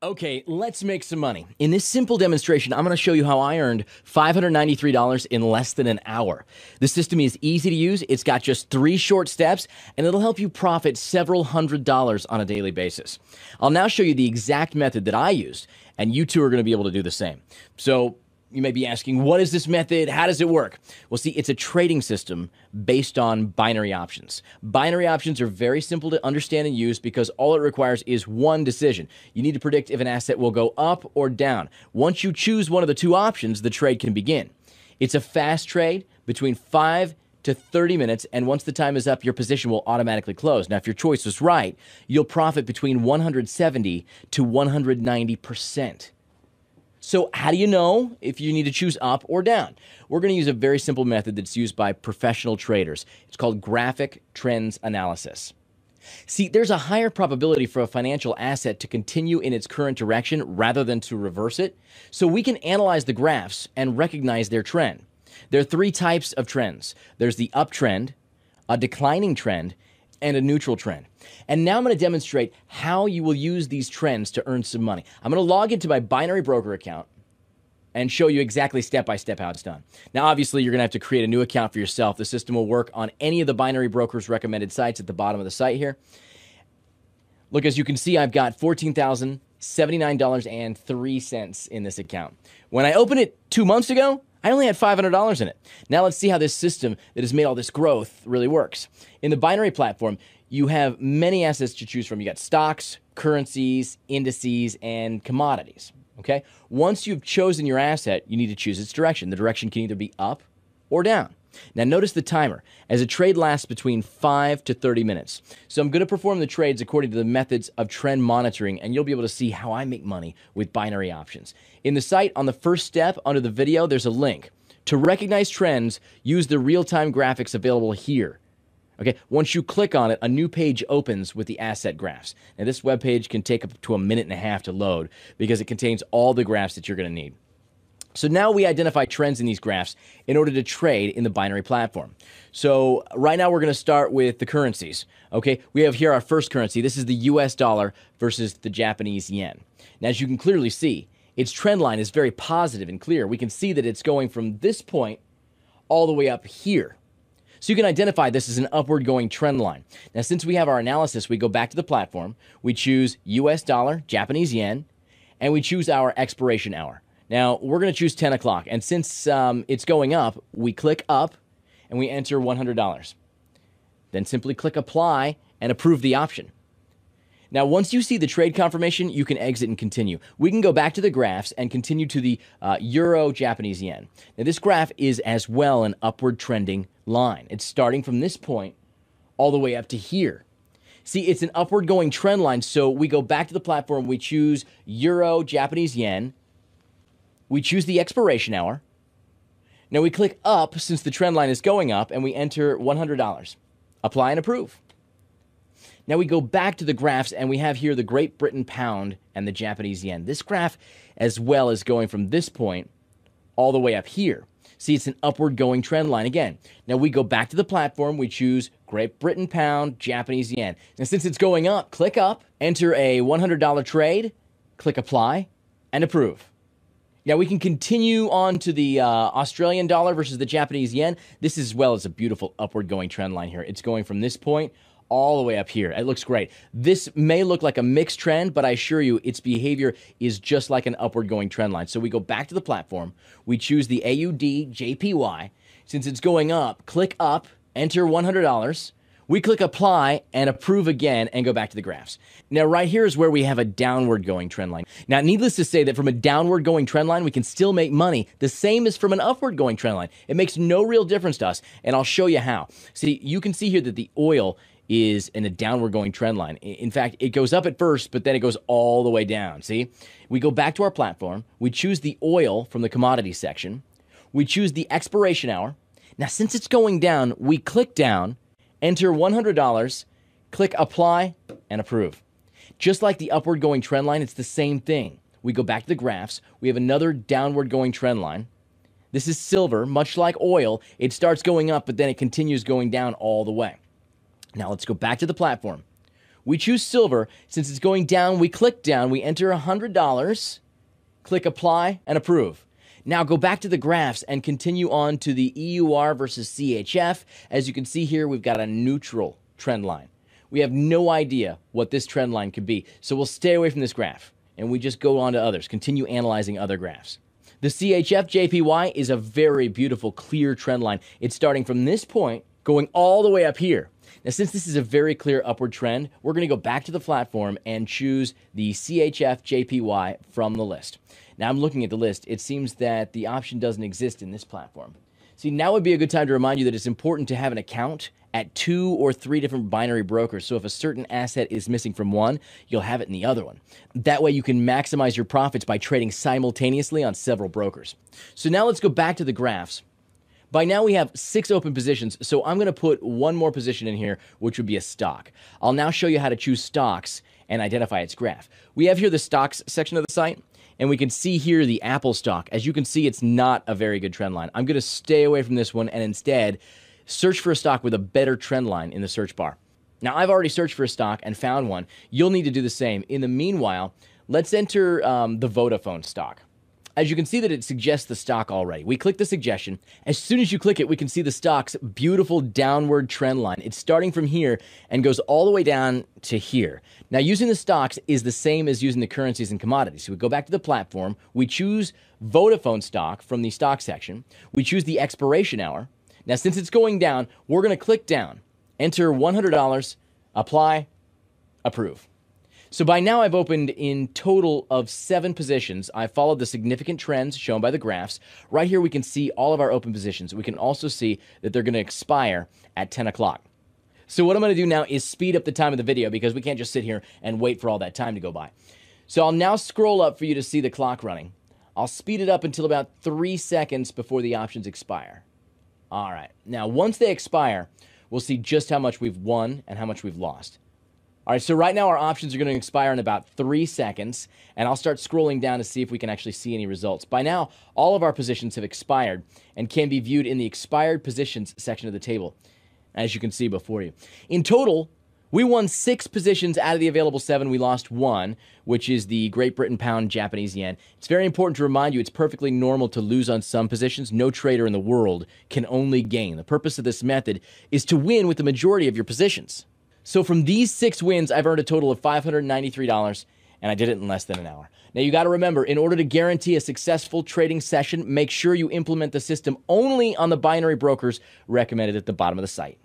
Okay, let's make some money. In this simple demonstration, I'm going to show you how I earned $593 in less than an hour. The system is easy to use. It's got just 3 short steps, and it'll help you profit several $100s on a daily basis. I'll now show you the exact method that I used, and you too are going to be able to do the same. So you may be asking, what is this method? How does it work? Well, see, it's a trading system based on binary options. Binary options are very simple to understand and use because all it requires is one decision. You need to predict if an asset will go up or down. Once you choose one of the 2 options, the trade can begin. It's a fast trade between 5 to 30 minutes, and once the time is up, your position will automatically close. Now, if your choice was right, you'll profit between 170 to 190%. So how do you know if you need to choose up or down? We're going to use a very simple method that's used by professional traders. It's called graphic trends analysis. See, there's a higher probability for a financial asset to continue in its current direction rather than to reverse it. So we can analyze the graphs and recognize their trend. There are 3 types of trends. There's the uptrend, a declining trend, and a neutral trend. And now I'm going to demonstrate how you will use these trends to earn some money. I'm going to log into my binary broker account and show you exactly step-by-step how it's done. Now, obviously, you're going to have to create a new account for yourself. The system will work on any of the binary brokers recommended sites at the bottom of the site here. Look, as you can see, I've got $14,079.03 in this account. When I opened it 2 months ago, I only had $500 in it. Now let's see how this system that has made all this growth really works. In the binary platform, you have many assets to choose from. You got stocks, currencies, indices, and commodities. Okay? Once you've chosen your asset, you need to choose its direction. The direction can either be up or down. Now notice the timer, as a trade lasts between 5 to 30 minutes. So I'm going to perform the trades according to the methods of trend monitoring, and you'll be able to see how I make money with binary options. In the site, on the first step under the video, there's a link. To recognize trends, use the real-time graphics available here. Okay, once you click on it, a new page opens with the asset graphs. Now this web page can take up to 1.5 minutes to load because it contains all the graphs that you're going to need. So now we identify trends in these graphs in order to trade in the binary platform. So right now we're going to start with the currencies. Okay, we have here our first currency. This is the US dollar versus the Japanese yen. Now, as you can clearly see, its trend line is very positive and clear. We can see that it's going from this point all the way up here. So you can identify this as an upward going trend line. Now, since we have our analysis, we go back to the platform, we choose US dollar, Japanese yen, and we choose our expiration hour. Now, we're going to choose 10 o'clock, and since it's going up, we click up, and we enter $100. Then simply click apply and approve the option. Now, once you see the trade confirmation, you can exit and continue. We can go back to the graphs and continue to the Euro Japanese yen. Now, this graph is as well an upward trending line. It's starting from this point all the way up to here. See, it's an upward going trend line, so we go back to the platform, we choose Euro Japanese yen, we choose the expiration hour. Now we click up since the trend line is going up, and we enter $100. Apply and approve. Now we go back to the graphs, and we have here the Great Britain pound and the Japanese yen. This graph as well is going from this point all the way up here. See, it's an upward going trend line again. Now we go back to the platform, we choose Great Britain pound, Japanese yen. And since it's going up, click up, enter a $100 trade, click apply, and approve. Now we can continue on to the Australian dollar versus the Japanese yen. This as well is a beautiful upward going trend line here. It's going from this point all the way up here. It looks great. This may look like a mixed trend, but I assure you its behavior is just like an upward going trend line. So we go back to the platform. We choose the AUD JPY. Since it's going up, click up, enter $100. We click apply and approve again and go back to the graphs. Now right here is where we have a downward going trend line. Now needless to say that from a downward going trend line, we can still make money the same as from an upward going trend line. It makes no real difference to us, and I'll show you how. See, you can see here that the oil is in a downward going trend line. In fact, it goes up at first, but then it goes all the way down. See, we go back to our platform. We choose the oil from the commodity section. We choose the expiration hour. Now, since it's going down, we click down, enter $100, click apply, and approve. Just like the upward going trend line, it's the same thing. We go back to the graphs. We have another downward going trend line. This is silver, much like oil. It starts going up, but then it continues going down all the way. Now let's go back to the platform. We choose silver. Since it's going down, we click down, we enter $100, click apply and approve. Now go back to the graphs and continue on to the EUR versus CHF. As you can see here, we've got a neutral trend line. We have no idea what this trend line could be, so we'll stay away from this graph, and we just go on to others, continue analyzing other graphs. The CHF JPY is a very beautiful, clear trend line. It's starting from this point, going all the way up here. Now, since this is a very clear upward trend, we're going to go back to the platform and choose the CHF JPY from the list. Now, I'm looking at the list. It seems that the option doesn't exist in this platform. See, now would be a good time to remind you that it's important to have an account at 2 or 3 different binary brokers. So if a certain asset is missing from one, you'll have it in the other one. That way you can maximize your profits by trading simultaneously on several brokers. So now let's go back to the graphs. By now we have 6 open positions, so I'm going to put one more position in here, which would be a stock. I'll now show you how to choose stocks and identify its graph. We have here the stocks section of the site, and we can see here the Apple stock. As you can see, it's not a very good trend line. I'm going to stay away from this one and instead search for a stock with a better trend line in the search bar. Now, I've already searched for a stock and found one. You'll need to do the same. In the meanwhile, let's enter the Vodafone stock. As you can see that it suggests the stock already. We click the suggestion. As soon as you click it, we can see the stock's beautiful downward trend line. It's starting from here and goes all the way down to here. Now, using the stocks is the same as using the currencies and commodities. So we go back to the platform. We choose Vodafone stock from the stock section. We choose the expiration hour. Now, since it's going down, we're going to click down, enter $100, apply, approve. So by now I've opened in total of 7 positions. I followed the significant trends shown by the graphs. Right here we can see all of our open positions. We can also see that they're going to expire at 10 o'clock. So what I'm going to do now is speed up the time of the video because we can't just sit here and wait for all that time to go by. So I'll now scroll up for you to see the clock running. I'll speed it up until about 3 seconds before the options expire. All right. Now, once they expire, we'll see just how much we've won and how much we've lost. All right, so right now our options are going to expire in about 3 seconds, and I'll start scrolling down to see if we can actually see any results. By now, all of our positions have expired and can be viewed in the expired positions section of the table, as you can see before you. In total, we won 6 positions out of the available 7. We lost 1, which is the Great Britain pound Japanese yen. It's very important to remind you it's perfectly normal to lose on some positions. No trader in the world can only gain. The purpose of this method is to win with the majority of your positions. So from these 6 wins, I've earned a total of $593, and I did it in less than an hour. Now, you got to remember, in order to guarantee a successful trading session, make sure you implement the system only on the binary brokers recommended at the bottom of the site.